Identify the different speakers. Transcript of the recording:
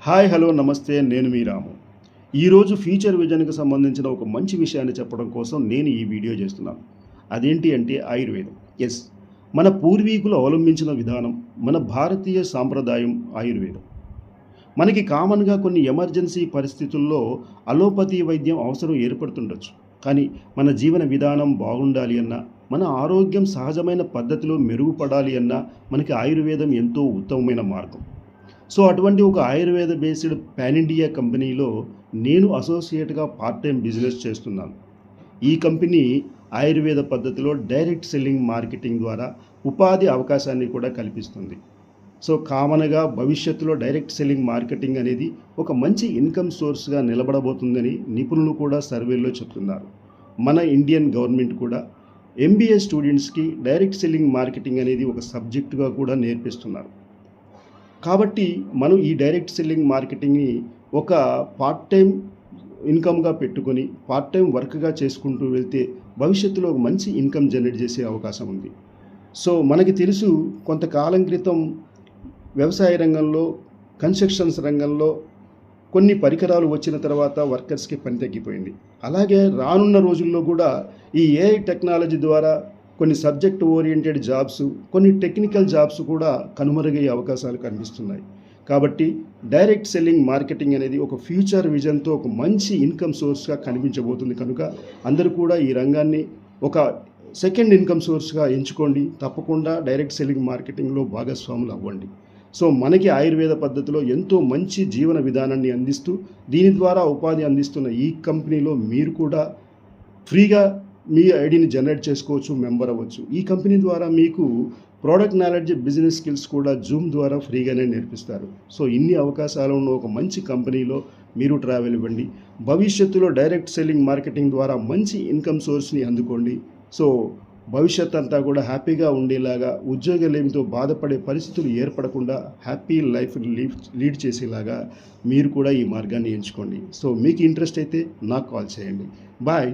Speaker 1: Hi hello నమస్తే, నేను మీ రాము. ఈరోజు ఫ్యూచర్ విజన్కి సంబంధించిన ఒక మంచి విషయాన్ని చెప్పడం కోసం నేను ఈ వీడియో చేస్తున్నాను. అదేంటి అంటే ఆయుర్వేదం. ఎస్, మన పూర్వీకులు అవలంబించిన విధానం, మన భారతీయ సాంప్రదాయం ఆయుర్వేదం. మనకి కామన్గా కొన్ని ఎమర్జెన్సీ పరిస్థితుల్లో అలోపతి వైద్యం అవసరం ఏర్పడుతుండొచ్చు. కానీ మన జీవన విధానం బాగుండాలి అన్నా, మన ఆరోగ్యం సహజమైన పద్ధతిలో మెరుగుపడాలి అన్నా మనకి ఆయుర్వేదం ఎంతో ఉత్తమమైన మార్గం. సో అటువంటి ఒక ఆయుర్వేద బేస్డ్ పాన్ ఇండియా కంపెనీలో నేను అసోసియేట్గా పార్ట్ టైం బిజినెస్ చేస్తున్నాను. ఈ కంపెనీ ఆయుర్వేద పద్ధతిలో డైరెక్ట్ సెల్లింగ్ మార్కెటింగ్ ద్వారా ఉపాధి అవకాశాన్ని కూడా కల్పిస్తుంది. సో కామన్గా భవిష్యత్తులో డైరెక్ట్ సెల్లింగ్ మార్కెటింగ్ అనేది ఒక మంచి ఇన్కమ్ సోర్స్గా నిలబడబోతుందని నిపుణులు కూడా సర్వేల్లో చెప్తున్నారు. మన ఇండియన్ గవర్నమెంట్ కూడా ఎంబీఏ స్టూడెంట్స్కి డైరెక్ట్ సెల్లింగ్ మార్కెటింగ్ అనేది ఒక సబ్జెక్టుగా కూడా నేర్పిస్తున్నారు. కాబట్టి మనం ఈ డైరెక్ట్ సెల్లింగ్ మార్కెటింగ్ని ఒక పార్ట్ టైం ఇన్కమ్గా పెట్టుకొని పార్ట్ టైం వర్క్గా చేసుకుంటూ వెళ్తే భవిష్యత్తులో ఒక మంచి ఇన్కమ్ జనరేట్ చేసే అవకాశం ఉంది. సో మనకి తెలుసు, కొంతకాలం క్రితం వ్యవసాయ రంగంలో, కన్స్ట్రక్షన్స్ రంగంలో కొన్ని పరికరాలు వచ్చిన తర్వాత వర్కర్స్కి పని తగ్గిపోయింది. అలాగే రానున్న రోజుల్లో కూడా ఈ ఏఐ టెక్నాలజీ ద్వారా కొన్ని సబ్జెక్ట్ ఓరియంటెడ్ జాబ్స్, కొన్ని టెక్నికల్ జాబ్స్ కూడా కనుమరుగయ్యే అవకాశాలు కనిపిస్తున్నాయి. కాబట్టి డైరెక్ట్ సెల్లింగ్ మార్కెటింగ్ అనేది ఒక ఫ్యూచర్ విజన్తో ఒక మంచి ఇన్కమ్ సోర్స్గా కనిపించబోతుంది. కనుక అందరూ కూడా ఈ రంగాన్ని ఒక సెకండ్ ఇన్కమ్ సోర్స్గా ఎంచుకోండి. తప్పకుండా డైరెక్ట్ సెల్లింగ్ మార్కెటింగ్లో భాగస్వాములు అవ్వండి. సో మనకి ఆయుర్వేద పద్ధతిలో ఎంతో మంచి జీవన విధానాన్ని అందిస్తూ, దీని ద్వారా ఉపాధి అందిస్తున్న ఈ కంపెనీలో మీరు కూడా ఫ్రీగా మీ ఐడిని జనరేట్ చేసుకోవచ్చు, మెంబర్ అవ్వచ్చు. ఈ కంపెనీ ద్వారా మీకు ప్రోడక్ట్ నాలెడ్జ్, బిజినెస్ స్కిల్స్ కూడా జూమ్ ద్వారా ఫ్రీగానే నేర్పిస్తారు. సో ఇన్ని అవకాశాలు ఉన్న ఒక మంచి కంపెనీలో మీరు ట్రావెల్ ఇవ్వండి. భవిష్యత్తులో డైరెక్ట్ సెల్లింగ్ మార్కెటింగ్ ద్వారా మంచి ఇన్కమ్ సోర్స్ని అందుకోండి. సో భవిష్యత్ అంతా కూడా హ్యాపీగా ఉండేలాగా, ఉద్యోగలేమితో బాధపడే పరిస్థితులు ఏర్పడకుండా హ్యాపీ లైఫ్ లీడ్ చేసేలాగా మీరు కూడా ఈ మార్గాన్ని ఎంచుకోండి. సో మీకు ఇంట్రెస్ట్ అయితే నాకు కాల్ చేయండి. బాయ్.